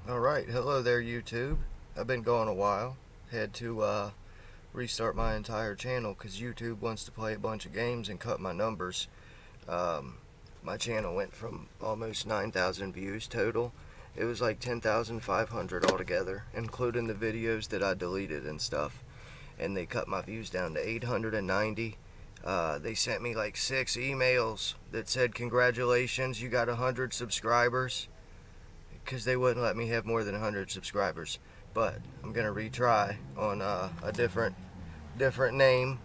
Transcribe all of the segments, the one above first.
Alright, hello there YouTube. I've been gone a while. Had to restart my entire channel because YouTube wants to play a bunch of games and cut my numbers. My channel went from almost 9,000 views total. It was like 10,500 altogether, including the videos that I deleted and stuff. And they cut my views down to 890. They sent me like 6 emails that said, congratulations, you got 100 subscribers. Because they wouldn't let me have more than 100 subscribers. But I'm gonna retry on a different name.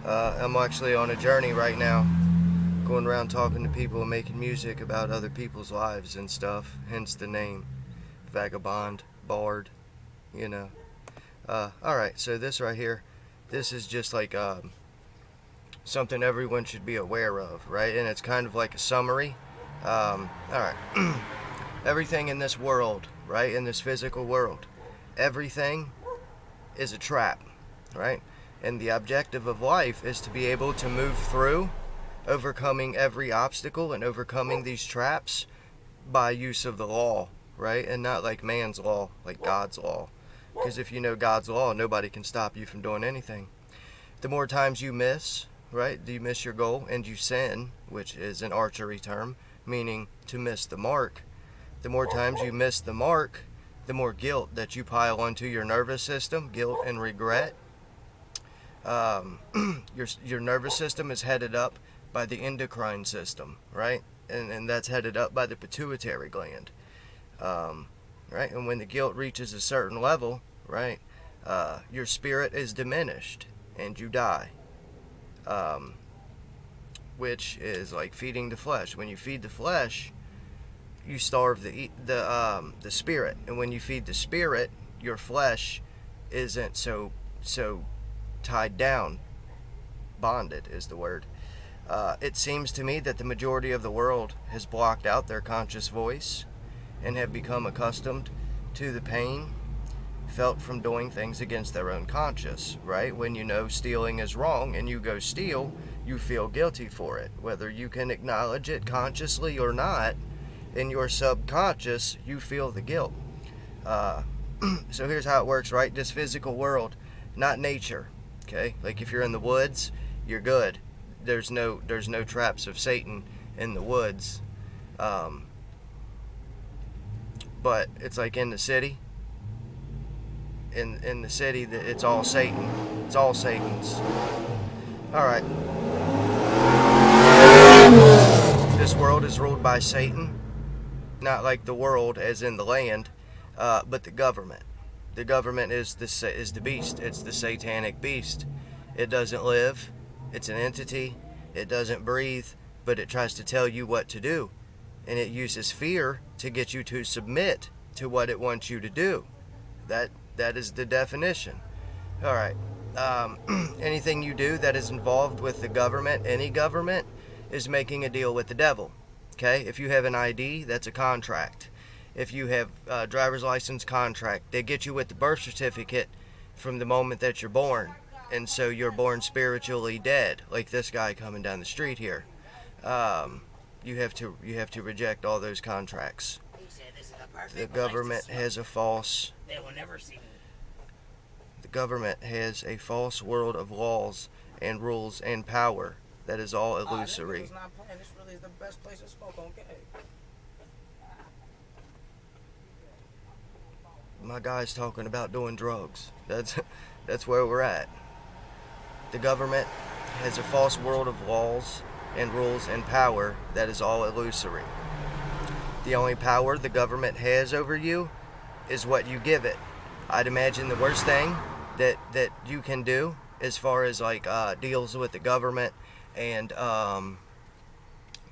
I'm actually on a journey right now, going around talking to people and making music about other people's lives and stuff. Hence the name, Vaga-Bard. Alright, so this right here, this is just like something everyone should be aware of, right? And it's kind of like a summary. Alright. Everything in this world, right? In this physical world, everything is a trap, right? And the objective of life is to be able to move through, overcoming every obstacle and overcoming these traps by use of the law, right? And not like man's law, like God's law. Because if you know God's law, nobody can stop you from doing anything. The more times you miss, right? You miss your goal and you sin, which is an archery term, meaning to miss the mark. The more times you miss the mark, the more guilt that you pile onto your nervous system, guilt and regret. Your nervous system is headed up by the endocrine system, right? And that's headed up by the pituitary gland, right? And when the guilt reaches a certain level, right, your spirit is diminished and you die, which is like feeding the flesh. When you feed the flesh, you starve the spirit, and when you feed the spirit, your flesh isn't so tied down. Bonded is the word. It seems to me that the majority of the world has blocked out their conscious voice and have become accustomed to the pain felt from doing things against their own conscience, right? When you know stealing is wrong and you go steal, you feel guilty for it. Whether you can acknowledge it consciously or not, in your subconscious, you feel the guilt. So here's how it works, right? This physical world, not nature, okay? Like if you're in the woods, you're good. There's no traps of Satan in the woods. But it's like in the city. In the city, it's all Satan. It's all Satan's. All right. This world is ruled by Satan. Not like the world as in the land, but the government. The government is the beast. It's the satanic beast. It doesn't live. It's an entity. It doesn't breathe, but it tries to tell you what to do. And it uses fear to get you to submit to what it wants you to do. That is the definition. All right. Anything you do that is involved with the government, any government, is making a deal with the devil. Okay? If you have an ID, that's a contract. If you have a driver's license, contract. They get you with the birth certificate from the moment that you're born. And so you're born spiritually dead, like this guy coming down the street here. You have to reject all those contracts. The government has a false. They will never see me. The government has a false world of laws and rules and power that is all illusory. This not playing. This really is the best place to smoke on gay. My guy's talking about doing drugs. That's where we're at. The government has a false world of laws and rules and power that is all illusory. The only power the government has over you is what you give it. I'd imagine the worst thing that you can do as far as like deals with the government and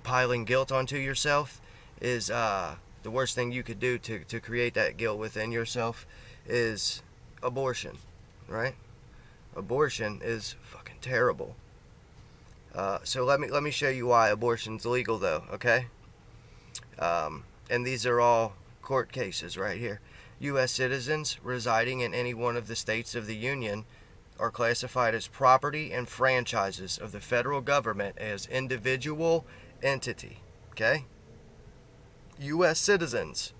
piling guilt onto yourself is the worst thing you could do to create that guilt within yourself is abortion, right? Abortion is fucking terrible. So let me show you why abortion's legal though, okay? And these are all court cases right here. U.S. citizens residing in any one of the states of the Union are classified as property and franchises of the federal government as individual entity, okay? U.S. citizens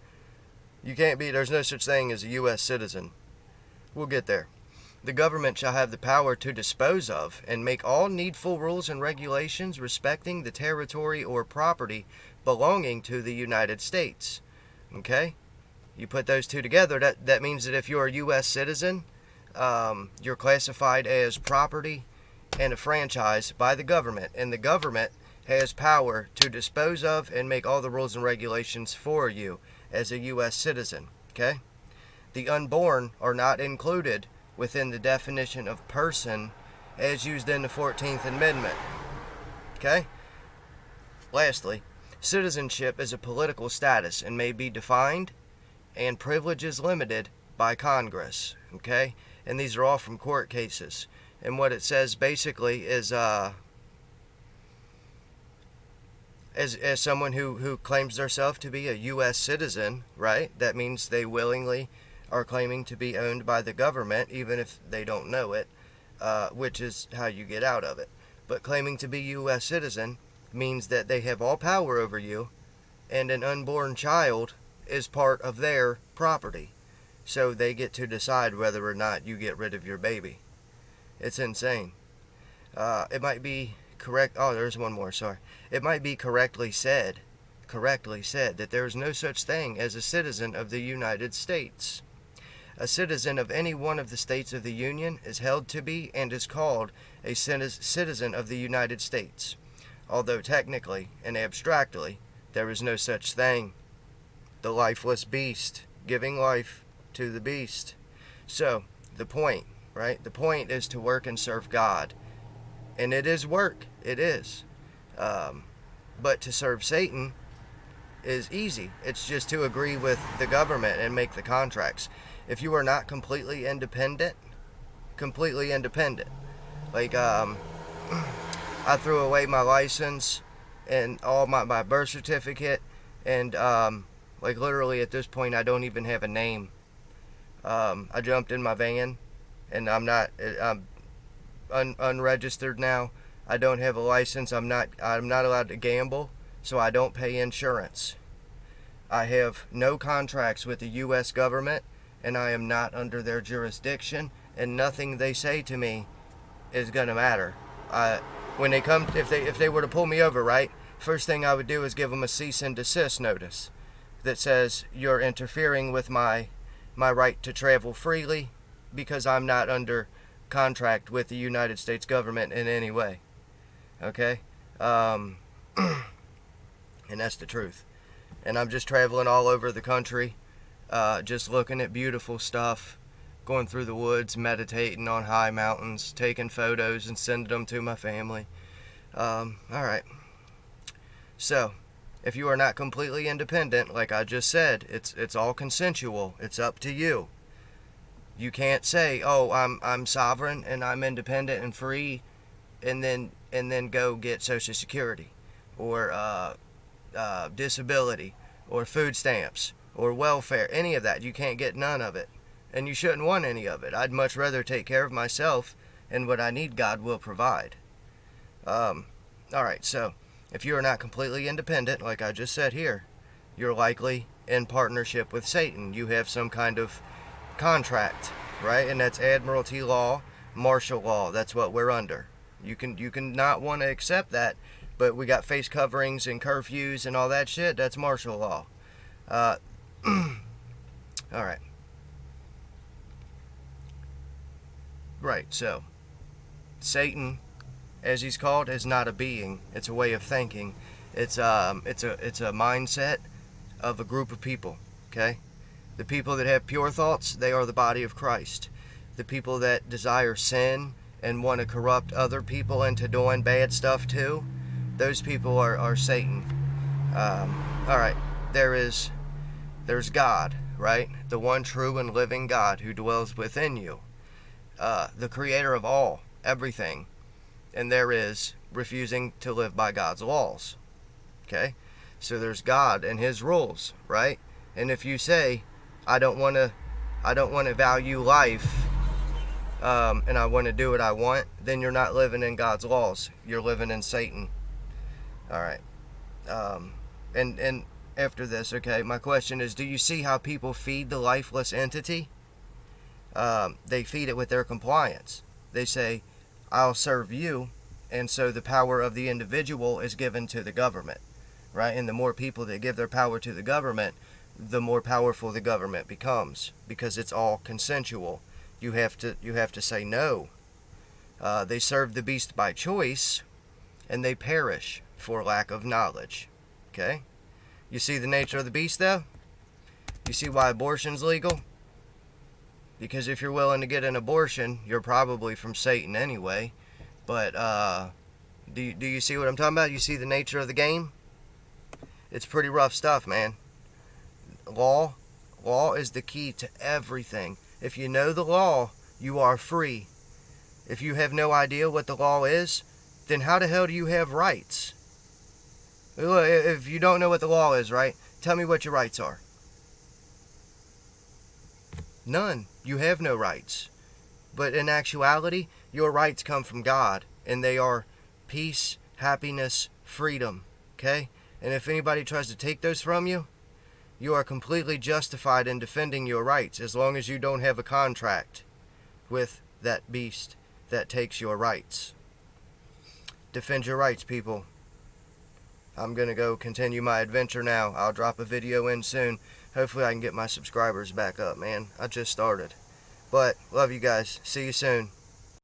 You can't be, there's no such thing as a U.S. citizen. We'll get there. The government shall have the power to dispose of and make all needful rules and regulations respecting the territory or property belonging to the United States. Okay? You put those two together, that means that if you're a U.S. citizen, you're classified as property and a franchise by the government, and the government has power to dispose of and make all the rules and regulations for you as a U.S. citizen. Okay? The unborn are not included within the definition of person as used in the 14th Amendment. Okay? Lastly, citizenship is a political status and may be defined and privileges limited by Congress. Okay? And these are all from court cases. And what it says basically is as someone who claims themselves to be a U.S. citizen, right? That means they willingly are claiming to be owned by the government, even if they don't know it, which is how you get out of it. But claiming to be U.S. citizen means that they have all power over you, and an unborn child is part of their property. So they get to decide whether or not you get rid of your baby. It's insane. It might be correct. Oh, there's one more. Sorry. It might be correctly said that there is no such thing as a citizen of the United States. A citizen of any one of the states of the Union is held to be and is called a citizen of the United States, although technically and abstractly there is no such thing. The lifeless beast, giving life to the beast. So, the point, right? The point is to work and serve God. And it is work. It is. But to serve Satan is easy. It's just to agree with the government and make the contracts. If you are not completely independent, like I threw away my license and all my birth certificate, and like literally at this point I don't even have a name. I jumped in my van, and I'm unregistered now. I don't have a license. I'm not allowed to gamble, so I don't pay insurance. I have no contracts with the U.S. government, and I am not under their jurisdiction, and nothing they say to me is gonna matter. When they come, if they were to pull me over, right, first thing I would do is give them a cease and desist notice that says you're interfering with my right to travel freely because I'm not under contract with the United States government in any way. Okay? And that's the truth. And I'm just traveling all over the country, just looking at beautiful stuff, going through the woods, meditating on high mountains, taking photos and sending them to my family. Alright. So, if you are not completely independent, like I just said, it's all consensual. It's up to you. You can't say, "Oh, I'm sovereign and I'm independent and free," and then go get Social Security or disability or food stamps or welfare. Any of that, you can't get none of it, and you shouldn't want any of it. I'd much rather take care of myself, and what I need, God will provide. All right, so if you are not completely independent, like I just said here, you're likely in partnership with Satan. You have some kind of contract, right? And that's admiralty law, martial law. That's what we're under. You can not want to accept that, but we got face coverings and curfews and all that shit. That's martial law. All right. Right. So, Satan, as he's called, is not a being. It's a way of thinking. It's a mindset of a group of people. Okay. The people that have pure thoughts, they are the body of Christ. The people that desire sin and want to corrupt other people into doing bad stuff too, those people are Satan. All right, there's God, right? The one true and living God who dwells within you, the creator of all, everything. And there is refusing to live by God's laws. Okay? So there's God and his rules, right? And if you say, I don't want to value life, and I want to do what I want, then you're not living in God's laws. You're living in Satan. All right. And after this, okay? My question is, do you see how people feed the lifeless entity? They feed it with their compliance. They say, I'll serve you, and so the power of the individual is given to the government, right? And the more people that give their power to the government, the more powerful the government becomes, because it's all consensual. You have to say no. They serve the beast by choice, and they perish for lack of knowledge. Okay? You see the nature of the beast, though? You see why abortion's legal? Because if you're willing to get an abortion, you're probably from Satan anyway. But do you see what I'm talking about? You see the nature of the game? It's pretty rough stuff, man. Law is the key to everything. If you know the law, you are free. If you have no idea what the law is, then how the hell do you have rights? If you don't know what the law is, right? Tell me what your rights are. None. You have no rights. But in actuality, your rights come from God, and they are peace, happiness, freedom. Okay? And if anybody tries to take those from you, you are completely justified in defending your rights, as long as you don't have a contract with that beast that takes your rights. Defend your rights, people. I'm going to go continue my adventure now. I'll drop a video in soon. Hopefully I can get my subscribers back up, man. I just started. But, love you guys. See you soon.